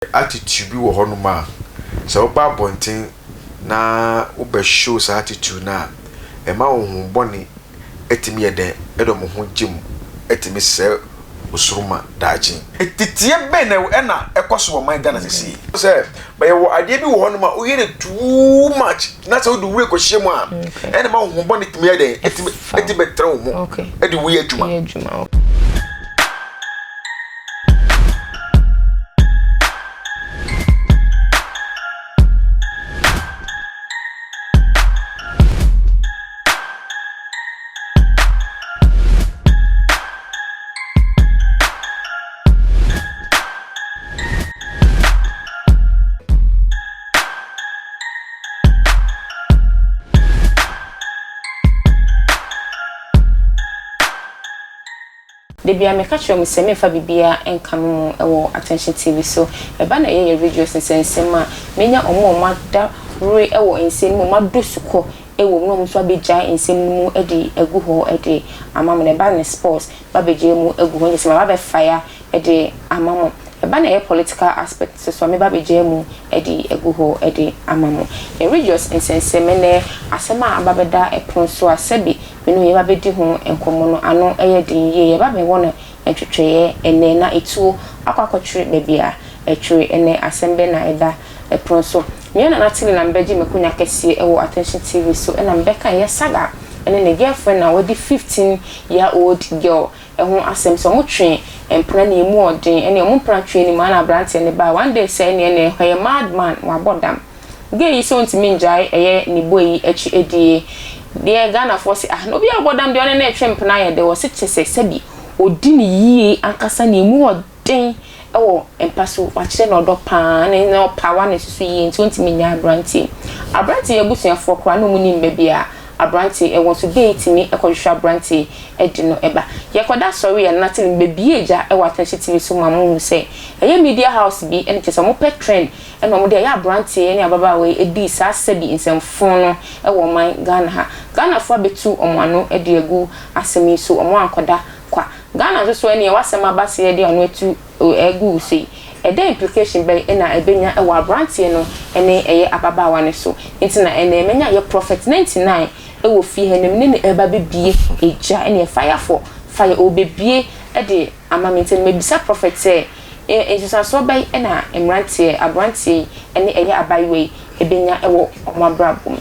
attitude bi wo honoma so ba bonten na wo be show sa attitude na e ma wo hu boni etimi yeden edo mo ho gym etimi se usuruma daji etitie be na ekoso wo man Ghana sisi say ba ye wo ade bi wo honoma o yere too much na say wo du we ko hyemu a e na ma wo boni etimi yeden etimi betre wo mo e di we adwuma Debia me catch you say me fa bibia enkamu ewo attention TV so e ba na ye radio sensema menya omo da re ewo ensem mo mado suko ewo no so abeja ensem mu edi egu ho edi amam ne ba ne sports ba beje mu egu ho ensem ba be fire edi amam e ba na ye political aspect so me ba beje mu edi egu ho edi amam e radio sensema ne asema ababeda epon so asebi menu ye ba bedi ho enkomo no ano eye din ye ba be wona entwetweye ene na etuo akwakotwere bebia etwere ene asembe na eda epron so me na natili na mbeji mekunya kese ewo attention TV so ena mbeka ye saga ene ne girlfriend na wodi 15-year-old girl eho asem so mo twen empra na emu odin ene mo mpra twen ni ma na brante ne ba one day say ene he madman wa bodam gay so ntimi njai eye ni boyi echi edie de Ghana force no bi abodam de one na etwe mpna ye de wo se chese sebi odini yie ankasa na emu odin ewo empaso wachire na odo pa na no power na susu yie nti ntimi nya abranti ebusuafo kra no muni mbebia abranti ewo so gaitimi ekodhwa abranti edino eba yekoda sorry ya natin mbebia eja ewo attention TV so mamu se eye media house bi ene kese mo pet trend ene mo de ya abranti ene ababa we edi sa sebi insemfon no ewo man Ghana fo betu omano edi egu asemi so omo ankoda kwa Ghana so ene wasem abase edi ono etu egu sei ede implication be na ebenya ewa abrantie no ene eye ababa wane so ntina ene emenya ye Prōphet 99 ewo fi henem ne eba bebie eja ene fire obebie ede amamente mebisa Prōphet say Jesus so be na emrantie abrantie ene eye abayiwe ebenya ewo omabrabum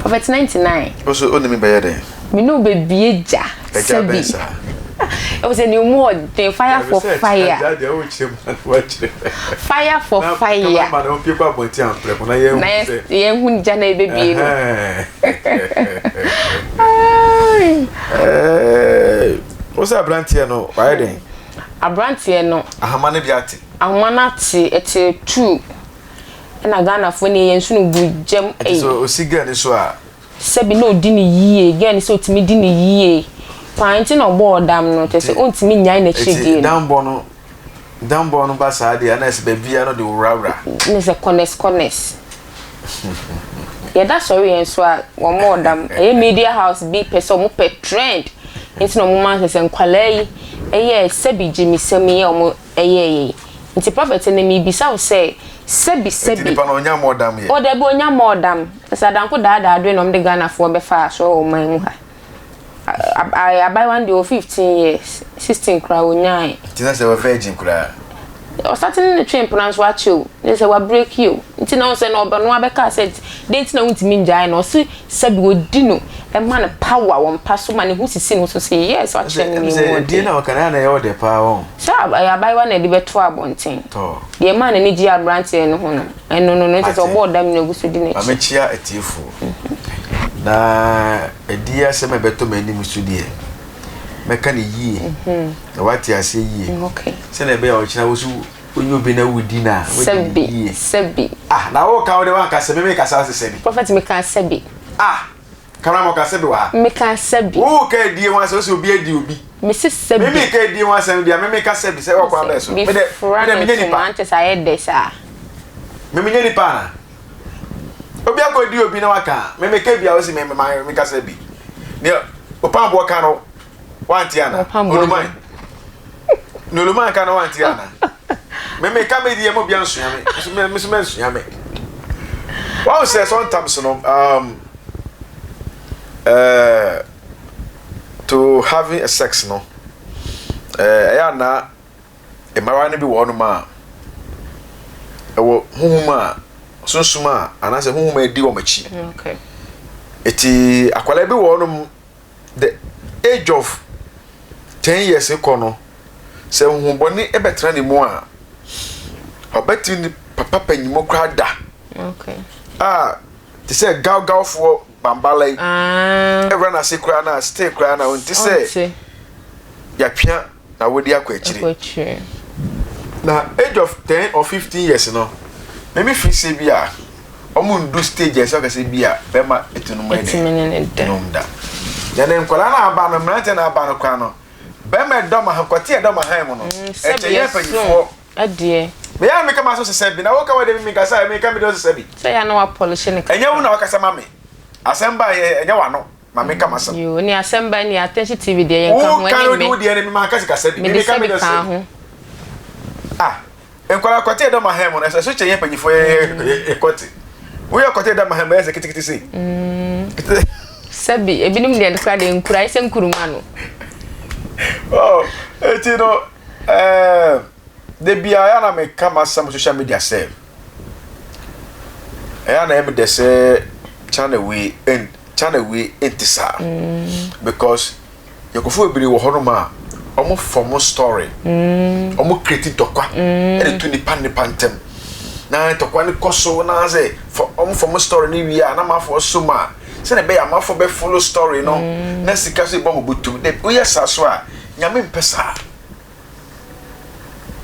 Prōphet 99 also onemi be yede me no bebie ja sebi it was a new mode, fire for fire. Fire for fire. What's a brantier no? Why then? A brantier no. A hamane biati. A manati, it's a two. And a Ghana funny and soon good gem. So, cigar is so. Sebi no dinny ye, again, so to me dinny ye. Painting or board dam no te se ontimi nyai na chidi dambo no basa de anas baby ano de urawra ne se connect yeah that's sorry and so one more dam e media house bi person mo pe trend nti no mo man se nkwalai eye sebi jimi semi ye mo eye nti Prōphet ne mi bisa wo say sebi nti pa no nya modam ye o de bo nya modam sa danko da adwe no mde Ghana fo be fa so o man mu ha I buy one day 15 years 16 cry onyai tina se we virgin cry o starting the train pronounce watch you they say we break you nti na say no oba no abeka said date na untimi njai no so sabi odi no e man power won paso man who sisi no so say yes watch me mo dey na okana na ye the power so I buy one dey beto abonten to the man ni gi abrantie no ho no no it is obo dam na gusu di na chi amechia etifu na edia se me beto mani musudie meka ne yie na wati ase yie okay se na be ya ochina wosu onyo bi na wudi na sebi na wo ka wo de wan ka se me ka sa se sebi Prōphet me ka sebi kamera mo ka sebi wa me ka sebi wo ka die wan se obi edi obi me se sebi me ka die wan se dia me ka sebi se wo kwa be so me de me nyani pa Manchester head sa me nyani pa na obi akodi obi na waka me ka bia o si me ka sebi ne opambo ka no wanti ana oluman no oluman ka no wanti ana me come here mo bia nso yame me nso yame one say sometimes no to having a sex no ya na e mara ne bi wo no ma e wo huhuma sunsuma anase huhuma edi wo machi okay eti akwala bi wo no the age of 10 years ko no se huhuboni e betra ne mu a obeti ni papa panyimo kra da okay ti say gaw for bambalai every na se kra na stay kra na unti say ya twia na wodi akwa na age of 10 or 15 years no me fi say bia omundu stage so ka say bia bema etunum ene da ya na nkola na aba no mrante na aba no kwa no bema doma hankoti e doma han mu no e cheye panyifo adie me ya me kama so se bi na wo ka we de mi ka say me ka me do se bi say ya na wa polish ne ka enye wo na wo ka sa mame asemba ye enye wa no mame kama sa yo ni asemba ni attention tv de yen ka ho ani me wo de ni ma ka sa bi me ka me do se enkwala kwati e doma han mu no so cheye panyifo e kwati wo ya kwati e doma han mu e se kitikiti sei sabi ebinim de nkura de nkura ise nkuruma no eti no de bia ya na me kama some social media say ya na em de say channel we intisa because you go for ebiri wo hono ma omo form story omo create tokwa e tu ni pantem na tokwa ni koso na say for omo form story ni wi na ma for so ma se na be ya ma for be follow story no na sika so bo butu de o yesa so a nyame mpesa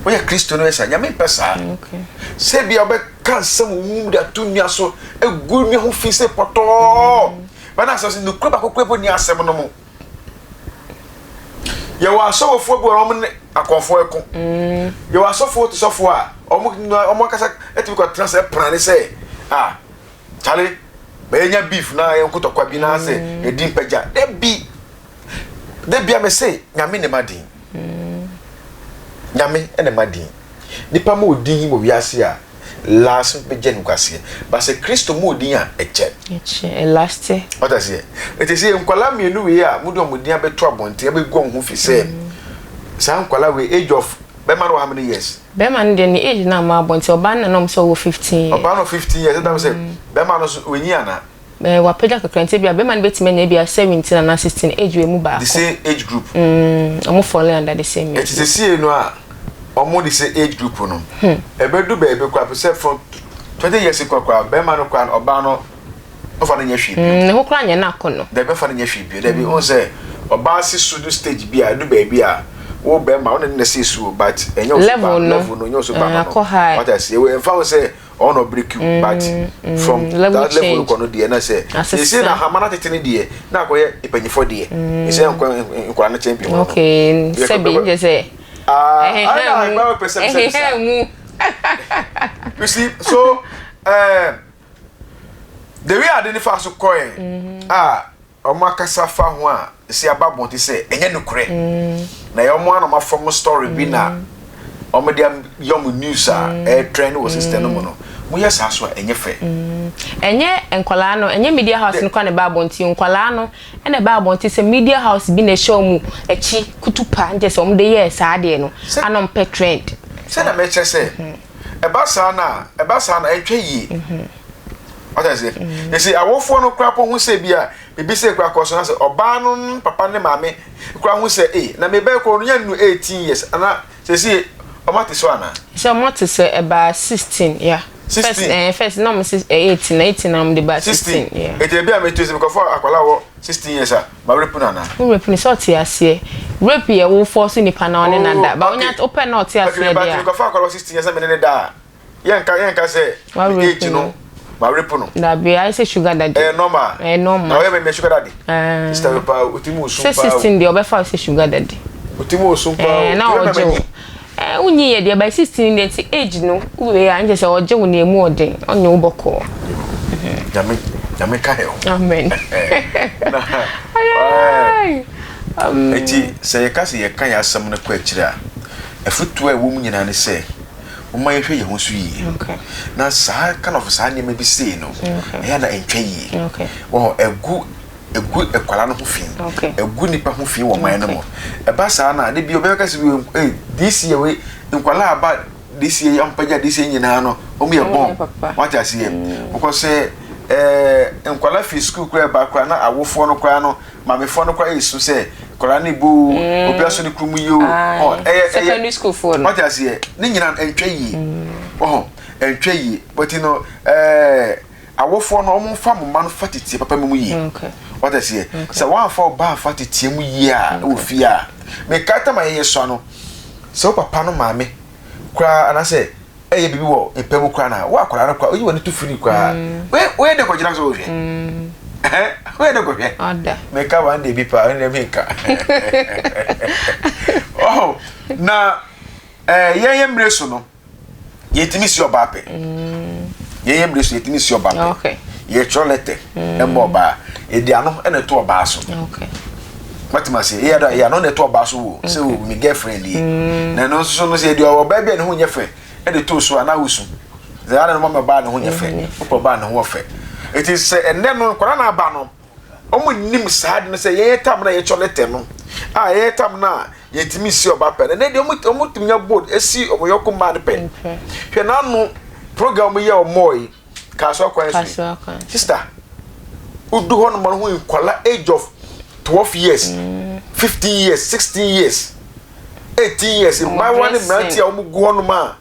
oya Kristo no esa nyame mpesa okay se bia be kan sam wu da tunya so egu mi ho fi se poto bana so no kroba kokrepo ni asem no mo ye wa so fo bu ro mo akonfo eko ye wa so fo to so fo a omo kasa eti ko transfer plan se chale be nya beef na ye nkotokwa bi na se e din pagya de bia me se nyame ne madin nyame ene madin nipa mo odin mo wiase a last be genu kwase ba se Kristo mo odin a eche last what I say it is nkwala mienu we a mo do mo odin abeto abonte abegu ho fi se sa nkwala we age of be man how many years be man de ni age na ma abonte oba na no so 15 oba no 15 years that say be man no we ni ana wa peja kakrante bia be man betime na bia 17 na 16 age we mu ba the same age group omo fall under the same age it is see no a omo the same age group no ebedu be kwa say from 20 years kwa be man no kwa oba no ofa na nya hwi ne ho kra nya na akono de be fa na nya hwi bi de bi on say oba si sudu stage bia do be bia wo be ma on na say su but enyo level no nyo so ba no what I say we fa say on no break you but from that level ko no de na say you see na hamana tetene de na akoye ipanyifo de you say nkwa na champion okay sebi je say I know percent you see so the way identify so coin omakasa fa ho a si ababon ti say enye nukure na yo mo anoma from story bi na omede yom news a trend wo system no no mo yes aso enye fe enye enkwala no enye media house no kwa ne babon ti enkwala no ene babon ti say media house bi na show mu echi kutupa nje so omde yes ade no anom pe trend say na me che say eba sa na etwe yi what I say you see awofo no kra po hu say bia bibi say kra ko so na say oba no papa ne mame kra hu say na me be ko no nya nu 18 years ana say o mate so ana so mate say eba 16 yeah 16 first no 18 am the ba 16 yeah e dey bia me to say because for akwala wo 16 years ma rep na na rep ni sort ase rep ye wo force ni pa na one na da ba onya open not ase dia because for akwala 16 years me ne da yenka say age no ma rep no da be I say sugar daddy normal na we me sugar daddy sister pa utimu so pa 16 de obefa say sugar daddy utimu so pa na oje unyi ye de by 16 de age no we ya nje say oje wo na emu ode onye uboko Yame ka he. Amen. Eti se ye ka ya asam na kwa akira. Afutu a wo mu nyina ne se Oma yehwe ye ho so yi. Okay. Na saa kind of saa ne bi sei no. Ya na entwa yi. Okay. Wo egu ekwala no ho fi. Egu nipa ho fi wo man no mo. Eba saa na de bi obeka se bi this year we nkwala aba this year ampaja this year nyina no omo ye bon. What I see because nkwala fi school kura ba kura na awofo no kura no mamefo no kura yesu se kura ni bu obi aso ni krumu yo secondary school for no what I see ni nyina entwa yi entwa yi but you know awofo no omo fa mo man fatiti papa mu yi what I see so one for ba fatiti mu yi a ofi a me kata ma ye so no so papa no maame kura ana se eye bibi wo empemu kura na wa kura na kura oyi woni tu firi kura we de ko jira so wo hwe we de ko hwe oda me ka wan de bi pa ne me ka oh na ye mreso no ye timi si oba pe ye mreso ye timi si oba pe okay ye cholete e mo ba e di ano e na to oba so okay Matima say ya no na to oba so wo say wo mi girlfriend yi na no so no say di oba bia ne ho nyefe e de to so ana wusu ze ana no mama ba ne ho nyefe opo ba ne ho ofe it is say enne no kwara na ba no omo nim saade no say ye tam na ye cholete no ye tam na ye timi si oba pe na de omo timnya board esi omo yoko ma de pe hwe na no program ye omoy ka so kwan sister udu ho no mo ho kwala age of 12 years 15 years 16 years 18 years my one man tia omo go no ma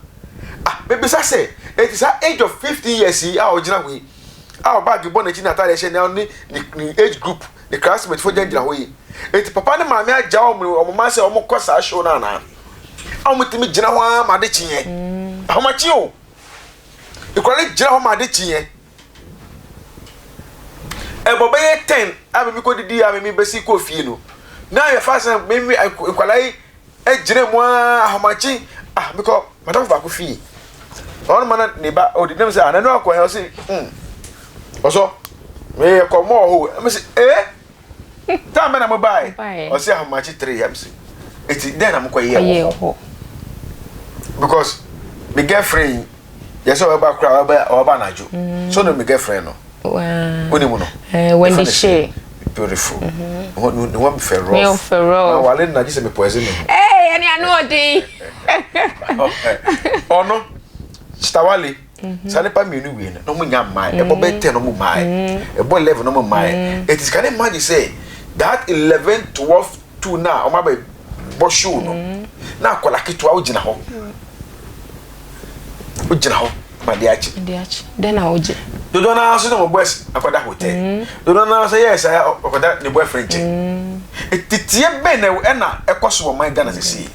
baby say it is age of 15 years here ogina we bag born na china tare she na ni age group the classmate for gengira we it papa ne mama aja omo ma say omo kosa show na na omo timi gina ho ma de chinye omo chi o ikwale gina ho ma de chinye ebobe 10 abemi ko didi abemi besi ko fie no na ya fasa memi ikwale gina mo ahomachi because madam ba ko fie on mana ne ba odi dem say anano akwa say oso me ko mo ho me say ta me na mo buy o say ahomachi 3 am say eti then am ko ye ho because my girlfriend yes o ba kra o ba najo so no my girlfriend no oni mo no when they share beautiful no me rough no wale na ji se me poison me ani anu odi ono stawale sale pa menu we no mo nya mai e bo be 10 no mo mai e bo 11 no mo mai it is can imagine say that 11 12 2 na o ma be bo show no na akola kitwa o gina ho ma di achi then na oje dodo na so no boys akoda hotel dodo na say yes akoda ne boyfriend etitie be na ekoso wo man Ghana sisi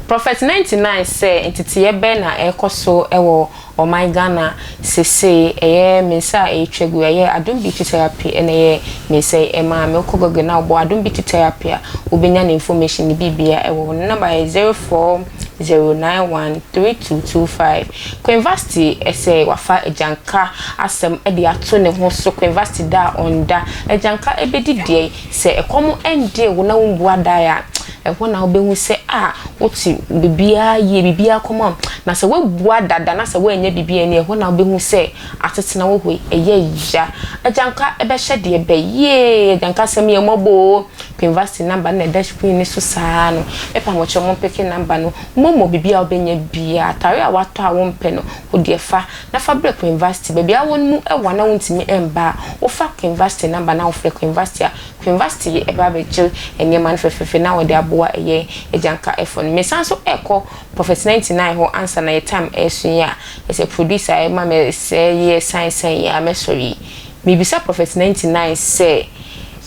Prōphet 99 say entitiye be na ekoso ewo o my Ghana sisi mensa twegu adom beauty therapy eye me say ma me kogogo na obo adom beauty therapy obenya na information ni bibia ewo number 0409132225 University say wafa ejanka asem e de ato ne ho so University da onda ejanka ebedi die say ekomo ende wo na wumbu adaya ehwo na obehu se woti bibia ye bibia koma na se webua dada na se wenye bibia ni ehwo na obehu se atetena wo hoi eye ya ejanka ebe hye de ebe ye ejanka sem ye mobo University number na dash queen ni so saa no epa mo chomo peke number no momo bibia obenye bia tare a wato a wompe no odi efa na fa break University bibia wonu ewa na wontimi emba wo fa University number na wo frɛ University University eba beje enye man fefefe na wo de aboa eye ejanka efon me sanso eko Prōphet 99 ho answer na ye time esunya as a producer e ma me say ye science ya me sorry me bisa Prōphet 99 say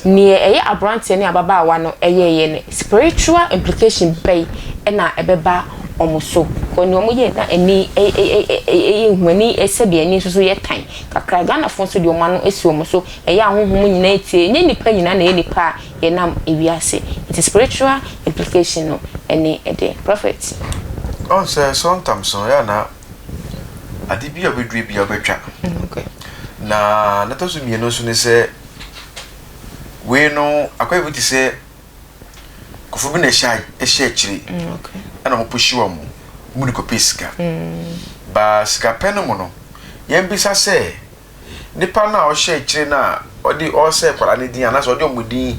ni eye abrante ni ababa wa no eye ne spiritual implication bay na ebeba omuso ko ni omo ye na eni hwani esebi eni so ye tan kakra Ghana fon so di omo no esi omuso eye ahohom nyina etie nye nipa nyina na ye nipa ye nam ewiase it is spiritual implication no eni ede Prōphet on say sometimes so ya na adibi obedue bi obetwa okay na to so mi no so ne say we no akwa bi ti say kofu bi na share chiri okay ana ho pushi wo mo muniko piska ba sika peno mo no yem bisa se nipa na o share kire na odi o se kwala ne din ana so odi omudi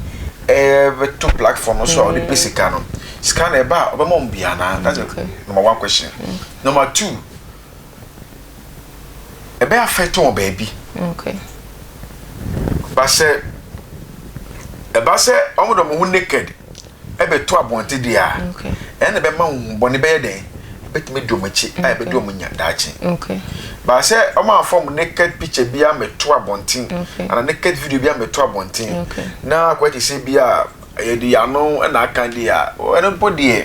to platform so odi pisika no sika na eba obema mbia na that's number 1 question. Number 2, ebe affect on baby. Okay. Ba se eba se omodo mo naked ebe to abonte dia. Okay. Ene be ma boni be den betime domachi ai be domunya dachi. Okay. Ba se omo form naked picture bia me to abonte and naked video bia me to abonte. Okay. Na kwati se bia e di ano na aka dia eno body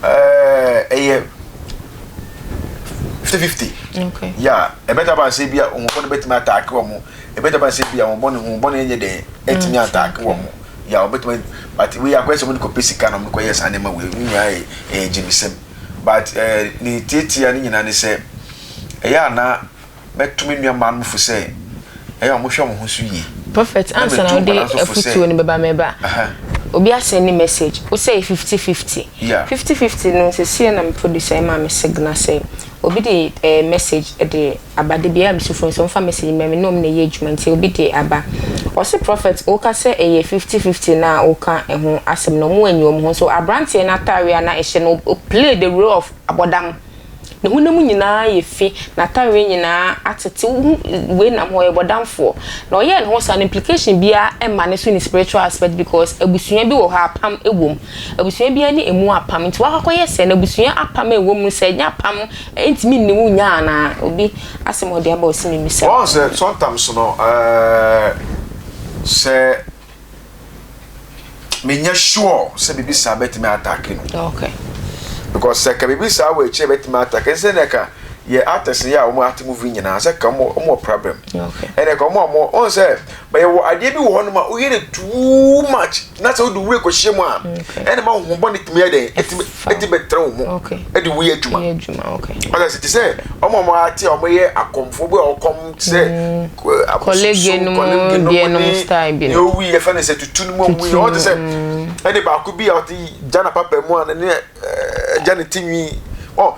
50-50. Okay. Yeah, e better ban say bia on body betime attack wo mo. E better ban say bia on body enye den etimi attack wo mo. Yeah, betime but we are question ko pesika na mo ko yes anema we nya jimisem. But ni titia ni nyina ne say ya na betumi nua man mu fu say ya mo hwe mo ho so yi. Prophet answer na dey afutu ni beba meba. Obi send ni message. O say 50-50. Yeah. 50-50 no say see na me producer ma me signal say obi dey message dey abade bia me so from some message me no me ye adwuma nti obi dey aba. O say prophet o ka say 50-50 na o ka ho asem no mo anyi o mo so abrante na tare na e hye no play the role of abodam. Na hunam nyina ye fi na tare nyina atete we na ho ye bodamfo na oye ne ho san implication bia e ma ne so in spiritual aspect because abusua bi wo ha apam ewom abusua bia ni emu apam nti wakakoye se na abusua apam ewom se nya apam entimi ne mu nya na obi asem ode aba osimi misa oh se sometimes no se menya sure se bibi sabet me attack no okay because se ka bibi sa we che bet me attack se ne ka ye artist ya o mo art movie nyina se ka mo problem okay ene ka mo on se ba ye wo ade bi wo hono ma o yere too much na se o du we ko hyemu a ene ma ho boni timi ade eti betra wo mo e di we adwuma okay but as it say o mo ati o mo ye akomfo bi o kom se colleague no bi no style bi no we e fa ne se tutu no mo we o se ene ba ko bi o ti jana papa mu an ne jana tinwi oh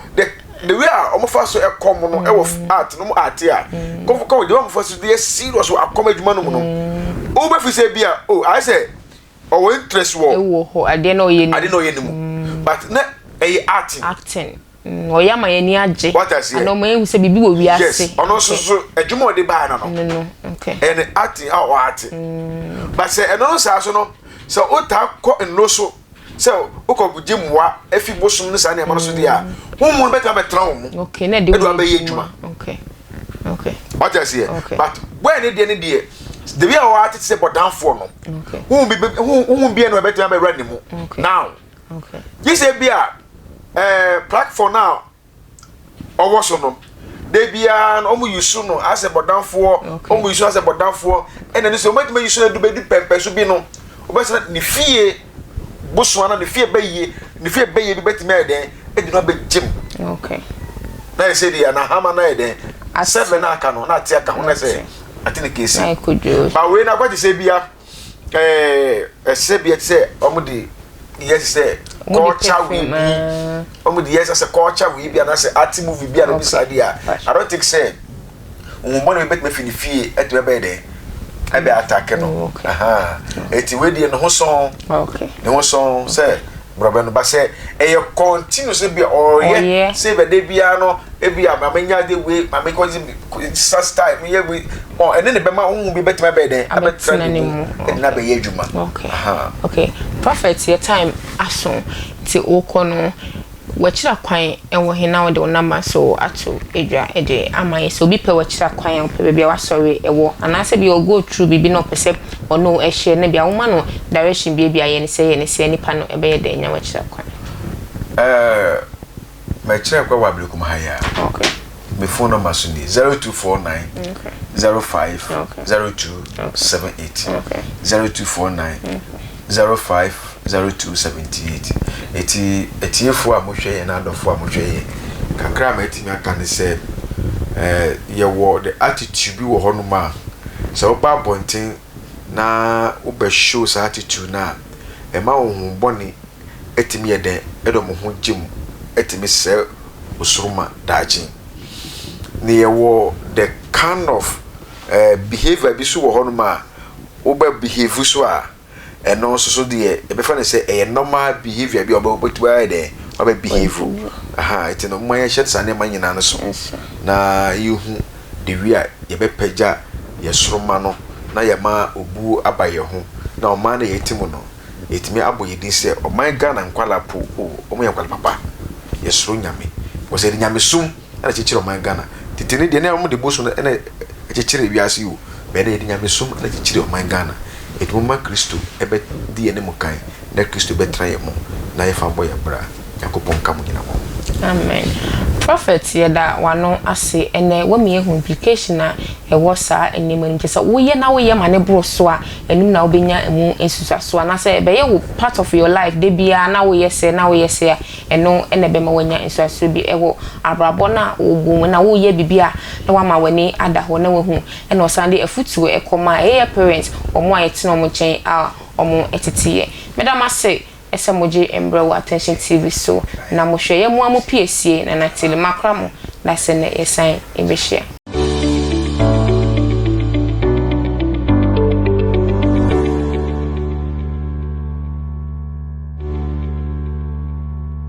the way I'm first a common art no art here. Come the one first the serious or accommodation no. Over fi say bia oh I say oh interest wo I didn't know you but na acting o ya ma yani age what I say and o ma ehun say bibi wo wi ase yes ono so adwuma de ba na no okay and acting how acting but say eno so so no so o ta ko eno so so ukoguje mwa efi bosum ne sa na ma so dia humu better betra wo okay na de do ba ye adwuma okay what I say but when ne de the way our artist say but down for no okay humu be no better be ready mu now okay you say bia platform now owo so no de bia no omu yusu no as a but down for omu yusu as a but down for and then so make me yusu do be di pempe so bi no obesa ni fie buswana ni fie beye bi betime eden e di no be gym okay na e say dia na hama na eden seven na aka no na tia ka ho na say atine kesi ba we na kwati say bia say bia say omudi yes say culture we be omudi yes say culture we be na say art movie bia no bisa dia I don't think say umbone betime fini fie eto be eden ebe attack no aha eti we die no ho son okay ne ho son say brother no ba say e continue say bia oye say be de bia no e bia ma menya de we ma me ko style me ye we oh ene ne be ma hu bi betima be de abetra ni e na be ye adwuma okay aha okay prophet your time aso ti okono wachira kwan enwo he na de number so ato edwa ede amaye so bi pe wachira kwan pe bia wa sorry ewo anase bi o go through bibi no pese ono e share na bia woma no direction bia ye ne se nipa no ebe ye de nya wachira kwan ma chira kwa wabele kuma haya okay me phone number so ni 0249 05 0278 0249 05 0278 etiefo amohwe na adofo amohwe kakra ma etimi aka ne se ye wo the attitude bi wo honoma so oba bonten na oba show sa attitude na e ma wo hu boni etimi ye den edo mo ho gym etimi se osuruma daji ne yewo the kind of behavior bi so wo hono ma oba behave so a eno so de e be fa ne say e normal behavior bi oba obetuwa de oba behave aha it no mo ye shed sane ma nyina no so na yehu de wi a ye be pagya ye suruma no na ye ma obu abaye ho na o ma na ye timu no yetimi abo ye din se o man Ghana nkwala po o mo ye nkwala papa ye suru nyame wo se nyame sum na chechire o man Ghana titini de na mo de bosu na chechire wiase yo be na ye nyame sum na chechire o man Ghana etumo ma Kristo ebe di ene mo kan na Kristo be tra ye mo na ye fa boy bra yakopon kam nyina mo. Amen. Prophet yeda wano ase ene wo me ehu implication na e wo sa enim nim kesa wo ye na wo ye mane bro so a enum na wo benya emu ensusa so na say be ye wo part of your life de bia na wo ye se a eno ene be ma wanya ensusa so bi e wo abrabo na wo bu na wo ye bibia na wa ma wani ada ho na wo hu ene osande afutuo e koma e parents omo ayetena omo chen a omo etetiye medama say esamoji embrewa attention TV so na mo hweye mo amu piesie na na telemakra mo na se na esan ebehia